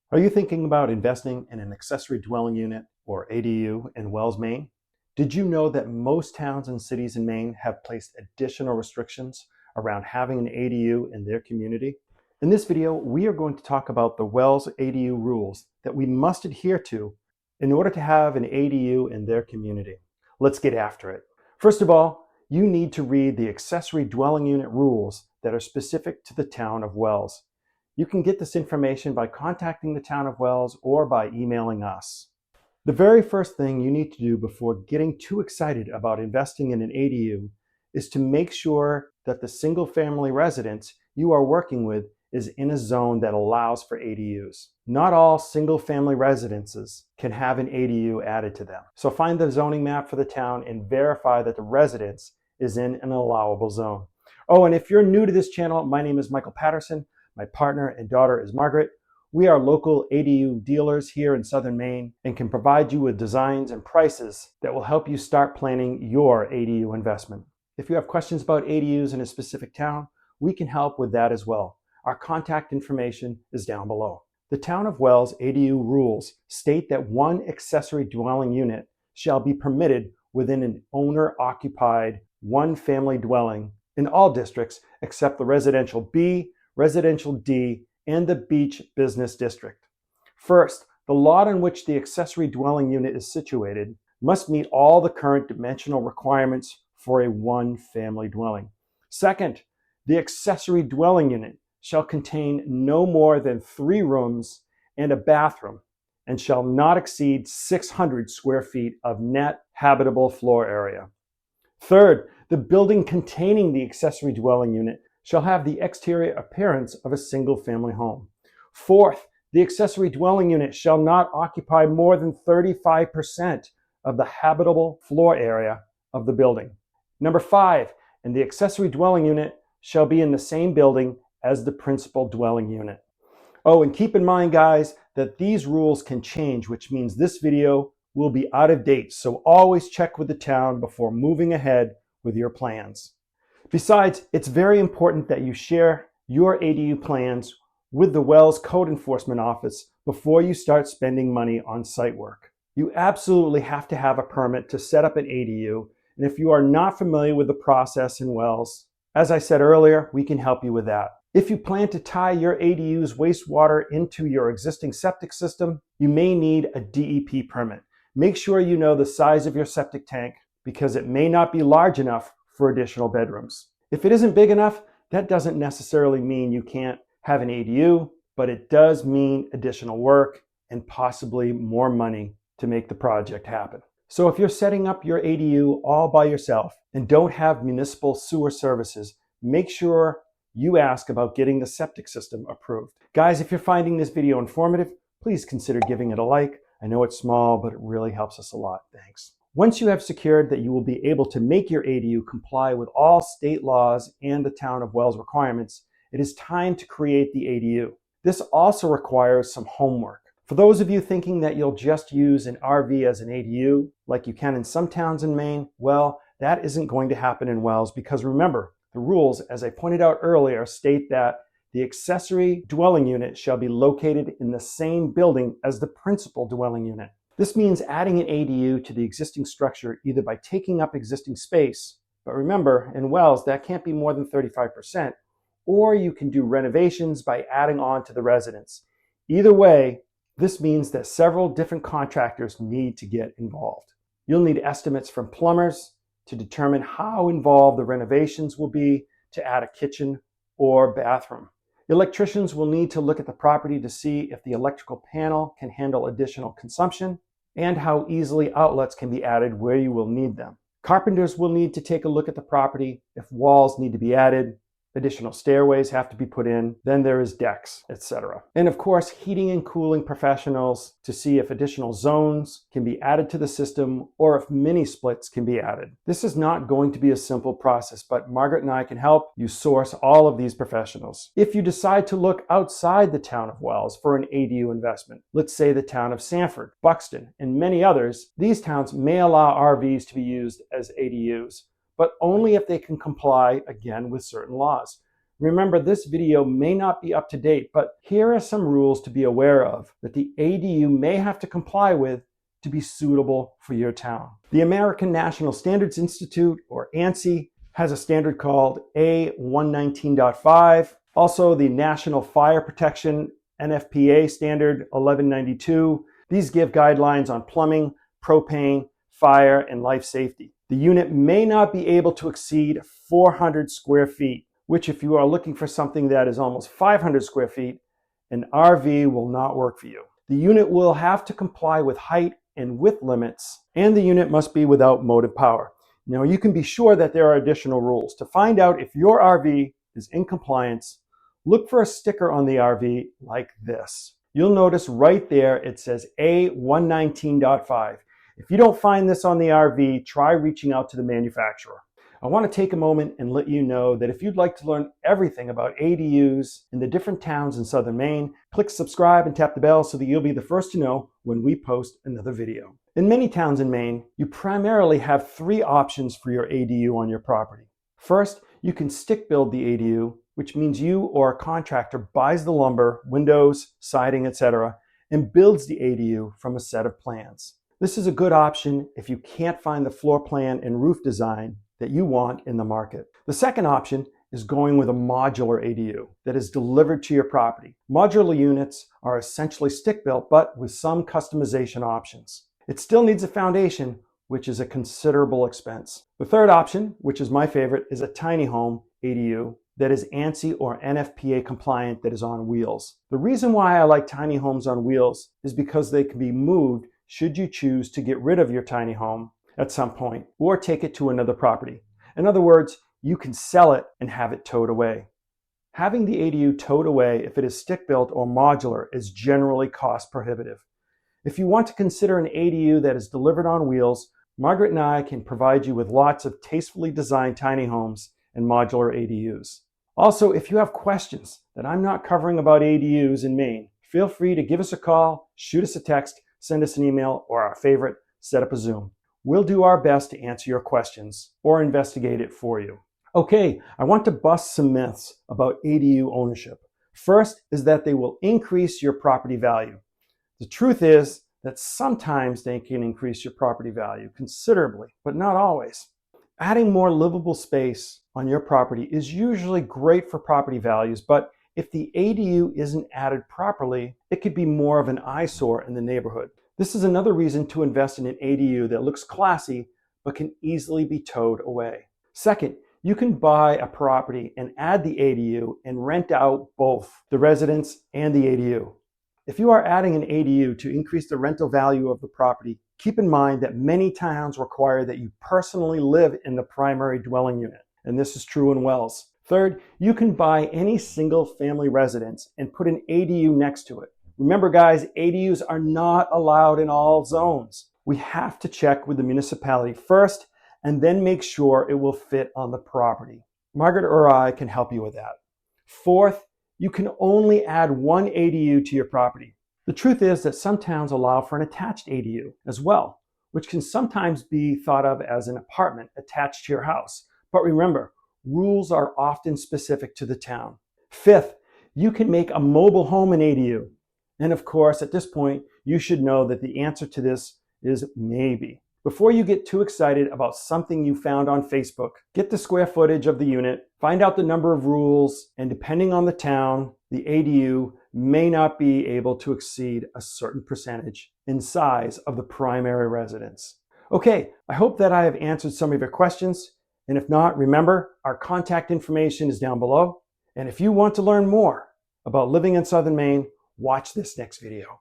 Are you thinking about investing in an accessory dwelling unit or ADU in Wells, Maine? Did you know that most towns and cities in Maine have placed additional restrictions around having an ADU in their community? In this video, we are going to talk about the Wells ADU rules that we must adhere to in order to have an ADU in their community. Let's get after it. First of all, you need to read the accessory dwelling unit rules that are specific to the town of Wells. You can get this information by contacting the town of Wells or by emailing us. The very first thing you need to do before getting too excited about investing in an ADU is to make sure that the single-family residence you are working with is in a zone that allows for ADUs. Not all single-family residences can have an ADU added to them. So find the zoning map for the town and verify that the residence is in an allowable zone. Oh, and if you're new to this channel, my name is Michael Patterson. My partner and daughter is Margaret. We are local ADU dealers here in Southern Maine and can provide you with designs and prices that will help you start planning your ADU investment. If you have questions about ADUs in a specific town, we can help with that as well. Our contact information is down below. The Town of Wells ADU rules state that one accessory dwelling unit shall be permitted within an owner-occupied one-family dwelling in all districts except the Residential B, Residential D, and the Beach Business District. First, the lot on which the accessory dwelling unit is situated must meet all the current dimensional requirements for a one-family dwelling. Second, the accessory dwelling unit shall contain no more than 3 rooms and a bathroom and shall not exceed 600 square feet of net habitable floor area. Third, the building containing the accessory dwelling unit shall have the exterior appearance of a single-family home. Fourth, the accessory dwelling unit shall not occupy more than 35% of the habitable floor area of the building. Number 5, and the accessory dwelling unit shall be in the same building as the principal dwelling unit. Oh, and keep in mind, guys, that these rules can change, which means this video will be out of date, so always check with the town before moving ahead with your plans. Besides, it's very important that you share your ADU plans with the Wells Code Enforcement Office before you start spending money on site work. You absolutely have to have a permit to set up an ADU, and if you are not familiar with the process in Wells, as I said earlier, we can help you with that. If you plan to tie your ADU's wastewater into your existing septic system, you may need a DEP permit. Make sure you know the size of your septic tank because it may not be large enough for additional bedrooms. If it isn't big enough, that doesn't necessarily mean you can't have an ADU, but it does mean additional work and possibly more money to make the project happen. So if you're setting up your ADU all by yourself and don't have municipal sewer services, make sure you ask about getting the septic system approved. Guys, if you're finding this video informative, please consider giving it a like. I know it's small, but it really helps us a lot. Thanks. Once you have secured that you will be able to make your ADU comply with all state laws and the Town of Wells requirements, it is time to create the ADU. This also requires some homework. For those of you thinking that you'll just use an RV as an ADU, like you can in some towns in Maine, well, that isn't going to happen in Wells because remember, the rules, as I pointed out earlier, state that the accessory dwelling unit shall be located in the same building as the principal dwelling unit. This means adding an ADU to the existing structure either by taking up existing space, but remember, in Wells, that can't be more than 35%, or you can do renovations by adding on to the residence. Either way, this means that several different contractors need to get involved. You'll need estimates from plumbers to determine how involved the renovations will be to add a kitchen or bathroom. Electricians will need to look at the property to see if the electrical panel can handle additional consumption and how easily outlets can be added where you will need them. Carpenters will need to take a look at the property if walls need to be added, additional stairways have to be put in, then there is decks, etc. And of course, heating and cooling professionals to see if additional zones can be added to the system or if mini splits can be added. This is not going to be a simple process, but Margaret and I can help you source all of these professionals. If you decide to look outside the Town of Wells for an ADU investment, let's say the town of Sanford, Buxton, and many others, these towns may allow RVs to be used as ADUs, but only if they can comply, again, with certain laws. Remember, this video may not be up to date, but here are some rules to be aware of that the ADU may have to comply with to be suitable for your town. The American National Standards Institute, or ANSI, has a standard called A119.5. Also, the National Fire Protection NFPA standard 1192. These give guidelines on plumbing, propane, fire, and life safety. The unit may not be able to exceed 400 square feet, which if you are looking for something that is almost 500 square feet, an RV will not work for you. The unit will have to comply with height and width limits, and the unit must be without motive power. Now, you can be sure that there are additional rules. To find out if your RV is in compliance, look for a sticker on the RV like this. You'll notice right there it says A119.5. If you don't find this on the RV, try reaching out to the manufacturer. I want to take a moment and let you know that if you'd like to learn everything about ADUs in the different towns in southern Maine, click subscribe and tap the bell so that you'll be the first to know when we post another video. In many towns in Maine, you primarily have three options for your ADU on your property. First, you can stick build the ADU, which means you or a contractor buys the lumber, windows, siding, etc., and builds the ADU from a set of plans. This is a good option if you can't find the floor plan and roof design that you want in the market. The second option is going with a modular ADU that is delivered to your property. Modular units are essentially stick-built, but with some customization options. It still needs a foundation, which is a considerable expense. The third option, which is my favorite, is a tiny home ADU that is ANSI or NFPA compliant that is on wheels. The reason why I like tiny homes on wheels is because they can be moved should you choose to get rid of your tiny home at some point or take it to another property. In other words, you can sell it and have it towed away. Having the ADU towed away, if it is stick-built or modular, is generally cost prohibitive. If you want to consider an ADU that is delivered on wheels, Margaret and I can provide you with lots of tastefully designed tiny homes and modular ADUs. Also, if you have questions that I'm not covering about ADUs in Maine, feel free to give us a call, shoot us a text, send us an email, or our favorite, set up a Zoom. We'll do our best to answer your questions or investigate it for you. Okay, I want to bust some myths about ADU ownership. First is that they will increase your property value. The truth is that sometimes they can increase your property value considerably, but not always. Adding more livable space on your property is usually great for property values, but if the ADU isn't added properly, it could be more of an eyesore in the neighborhood. This is another reason to invest in an ADU that looks classy but can easily be towed away. Second, you can buy a property and add the ADU and rent out both the residence and the ADU. If you are adding an ADU to increase the rental value of the property, keep in mind that many towns require that you personally live in the primary dwelling unit, and this is true in Wells. Third, you can buy any single family residence and put an ADU next to it. Remember guys, ADUs are not allowed in all zones. We have to check with the municipality first and then make sure it will fit on the property. Margaret or I can help you with that. Fourth, you can only add one ADU to your property. The truth is that some towns allow for an attached ADU as well, which can sometimes be thought of as an apartment attached to your house. But remember, rules are often specific to the town. Fifth, you can make a mobile home an ADU. And of course, at this point, you should know that the answer to this is maybe. Before you get too excited about something you found on Facebook, get the square footage of the unit, find out the number of rules, and depending on the town, the ADU may not be able to exceed a certain percentage in size of the primary residence. Okay, I hope that I have answered some of your questions. And if not, remember, our contact information is down below. And if you want to learn more about living in Southern Maine, watch this next video.